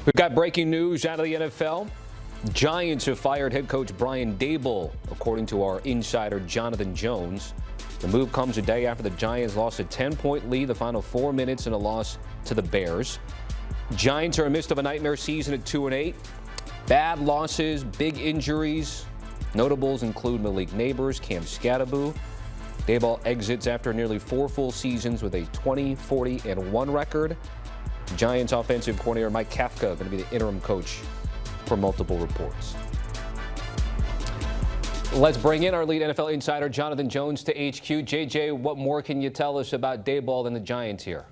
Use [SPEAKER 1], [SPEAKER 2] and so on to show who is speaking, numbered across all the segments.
[SPEAKER 1] We've got breaking news out of the NFL. Giants have fired head coach Brian Daboll, according to our insider Jonathan Jones. The move comes a day after the Giants lost a 10-point lead the final 4 minutes in a loss to the Bears. Giants are in the midst of a nightmare season at 2-8. Bad losses, big injuries. Notables include Malik Neighbors, Cam Scatterbo. Daboll exits after nearly 4 full seasons with a 20-40-1 record. Giants offensive coordinator Mike Kafka going to be the interim coach for multiple reports. Let's bring in our lead NFL insider Jonathan Jones to HQ. JJ, what more can you tell us about Daboll and the Giants here?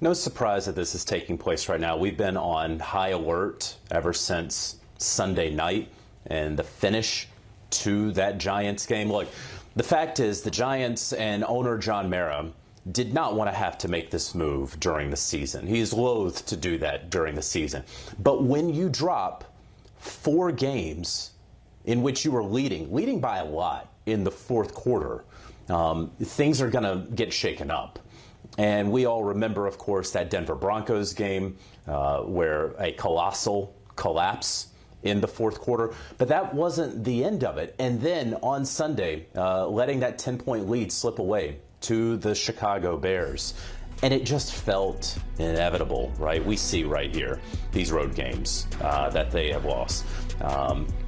[SPEAKER 2] No surprise that this is taking place right now. We've been on high alert ever since Sunday night and the finish to that Giants game. Look, the fact is the Giants and owner John Mara did not want to have to make this move during the season. He's loath to do that during the season. But when you drop 4 games in which you were leading by a lot in the fourth quarter, things are going to get shaken up. And we all remember, of course, that Denver Broncos game where a colossal collapse in the fourth quarter. But that wasn't the end of it. And then on Sunday, letting that 10-point lead slip away to the Chicago Bears. And it just felt inevitable, right? We see right here these road games that they have lost.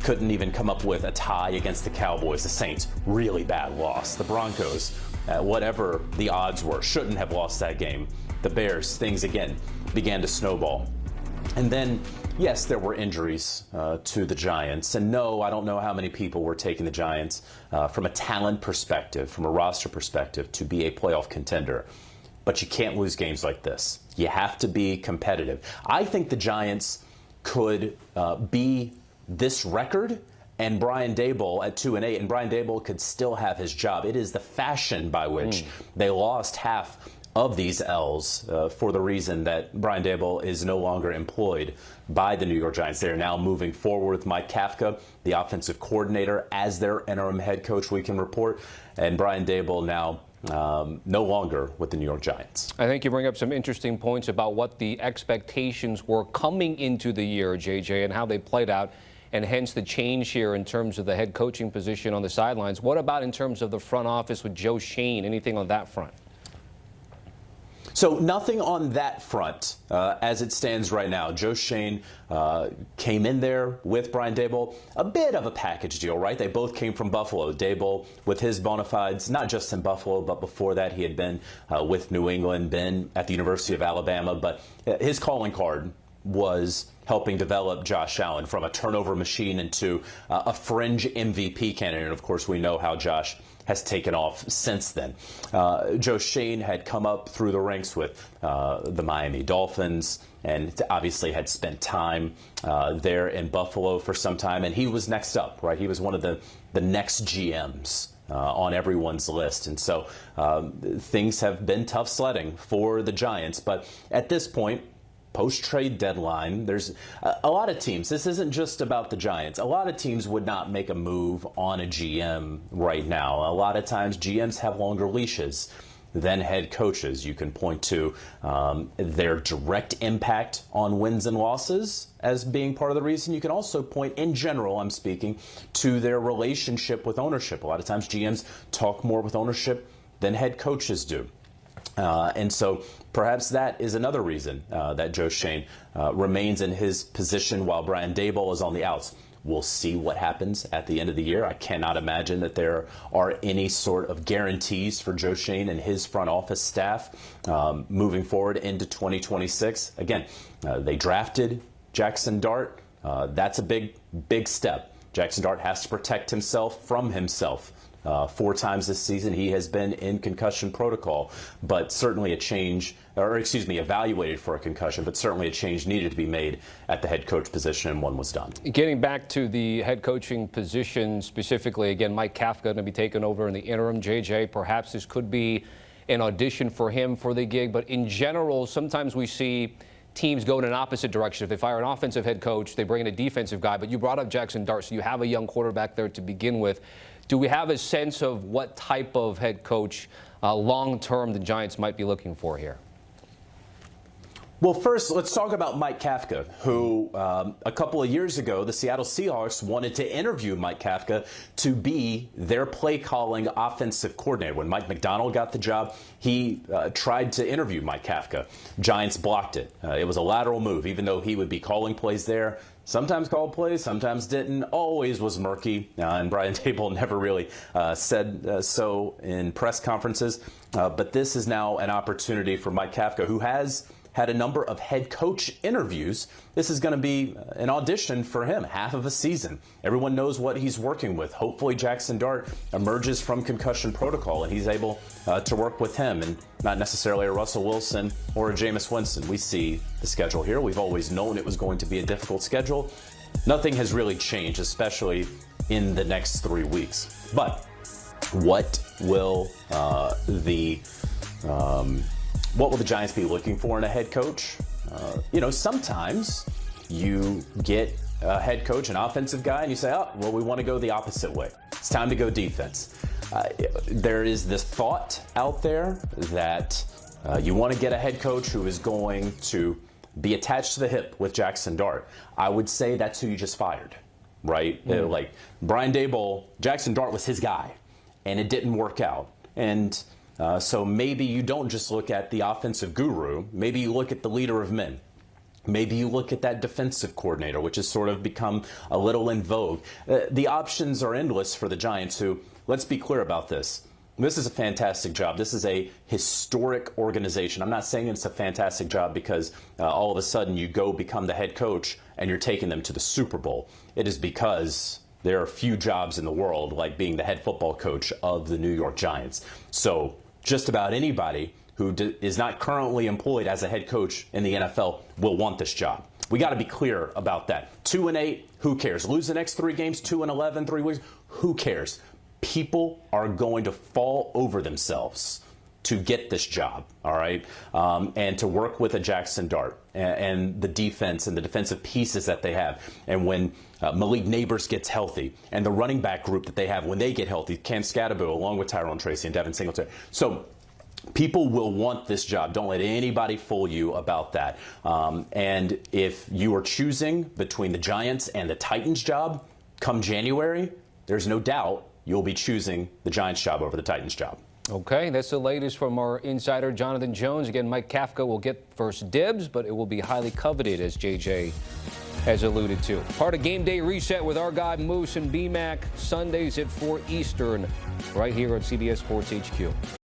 [SPEAKER 2] Couldn't even come up with a tie against the Cowboys. The Saints, really bad loss. The Broncos, whatever the odds were, shouldn't have lost that game. The Bears, things again began to snowball. And then, yes, there were injuries to the Giants. And no, I don't know how many people were taking the Giants from a talent perspective, from a roster perspective, to be a playoff contender. But you can't lose games like this. You have to be competitive. I think the Giants could be this record and Brian Daboll at 2-8, and Brian Daboll could still have his job. It is the fashion by which they lost half of these L's for the reason that Brian Daboll is no longer employed by the New York Giants. They are now moving forward with Mike Kafka, the offensive coordinator, as their interim head coach, we can report. And Brian Daboll now no longer with the New York Giants.
[SPEAKER 1] I think you bring up some interesting points about what the expectations were coming into the year, JJ, and how they played out, and hence the change here in terms of the head coaching position on the sidelines. What about in terms of the front office with Joe Schoen? Anything on that front?
[SPEAKER 2] So nothing on that front as it stands right now. Joe Schoen came in there with Brian Daboll. A bit of a package deal, right? They both came from Buffalo. Daboll with his bona fides, not just in Buffalo, but before that he had been with New England, been at the University of Alabama. But his calling card was helping develop Josh Allen from a turnover machine into a fringe MVP candidate. And of course, we know how Josh has taken off since then. Joe Schoen had come up through the ranks with the Miami Dolphins and obviously had spent time there in Buffalo for some time. And he was next up, right? He was one of the next GMs on everyone's list. And so things have been tough sledding for the Giants. But at this point, post-trade deadline, there's a lot of teams. This isn't just about the Giants. A lot of teams would not make a move on a GM right now. A lot of times GMs have longer leashes than head coaches. You can point to their direct impact on wins and losses as being part of the reason. You can also point, in general, I'm speaking, to their relationship with ownership. A lot of times GMs talk more with ownership than head coaches do. And so perhaps that is another reason that Joe Schoen remains in his position while Brian Daboll is on the outs. We'll see what happens at the end of the year. I cannot imagine that there are any sort of guarantees for Joe Schoen and his front office staff moving forward into 2026. Again, they drafted Jackson Dart. That's a big step. Jackson Dart has to protect himself from himself. 4 times this season he has been in concussion protocol, but certainly evaluated for a concussion, but certainly a change needed to be made at the head coach position, and one was done.
[SPEAKER 1] Getting back to the head coaching position specifically, again, Mike Kafka going to be taken over in the interim. JJ, perhaps this could be an audition for him for the gig, but in general, sometimes we see teams go in an opposite direction. If they fire an offensive head coach, they bring in a defensive guy, but you brought up Jackson Dart, so you have a young quarterback there to begin with. Do we have a sense of what type of head coach long-term the Giants might be looking for here?
[SPEAKER 2] Well, first, let's talk about Mike Kafka, who a couple of years ago, the Seattle Seahawks wanted to interview Mike Kafka to be their play-calling offensive coordinator. When Mike McDonald got the job, he tried to interview Mike Kafka. Giants blocked it. It was a lateral move, even though he would be calling plays there. Sometimes called plays, sometimes didn't, always was murky. And Brian Daboll never really said so in press conferences. But this is now an opportunity for Mike Kafka, who has had a number of head coach interviews. This is going to be an audition for him, half of a season. Everyone knows what he's working with. Hopefully Jackson Dart emerges from concussion protocol and he's able to work with him and not necessarily a Russell Wilson or a Jameis Winston. We see the schedule here. We've always known it was going to be a difficult schedule. Nothing has really changed, especially in the next 3 weeks. But what will the Giants be looking for in a head coach? Sometimes you get a head coach, an offensive guy, and you say, oh, well, we want to go the opposite way. It's time to go defense. There is this thought out there that you want to get a head coach who is going to be attached to the hip with Jackson Dart. I would say that's who you just fired, right? Like Brian Daboll, Jackson Dart was his guy, and it didn't work out. And so maybe you don't just look at the offensive guru. Maybe you look at the leader of men. Maybe you look at that defensive coordinator, which has sort of become a little in vogue. The options are endless for the Giants, who, let's be clear about this. This is a fantastic job. This is a historic organization. I'm not saying it's a fantastic job because all of a sudden you go become the head coach and you're taking them to the Super Bowl. It is because there are few jobs in the world like being the head football coach of the New York Giants. So just about anybody who is not currently employed as a head coach in the NFL will want this job. We got to be clear about that. 2-8, who cares? Lose the next 3 games, 2-11, 3 weeks, who cares? People are going to fall over themselves to get this job, all right, and to work with a Jackson Dart and the defense and the defensive pieces that they have. And when Malik Neighbors gets healthy and the running back group that they have when they get healthy, Cam Scatterbo along with Tyrone Tracy and Devin Singletary. So people will want this job. Don't let anybody fool you about that. And if you are choosing between the Giants and the Titans job come January, there's no doubt you'll be choosing the Giants job over the Titans job.
[SPEAKER 1] Okay, that's the latest from our insider, Jonathan Jones. Again, Mike Kafka will get first dibs, but it will be highly coveted, as JJ has alluded to. Part of Game Day Reset with our guy Moose and BMAC, Sundays at 4 Eastern, right here on CBS Sports HQ.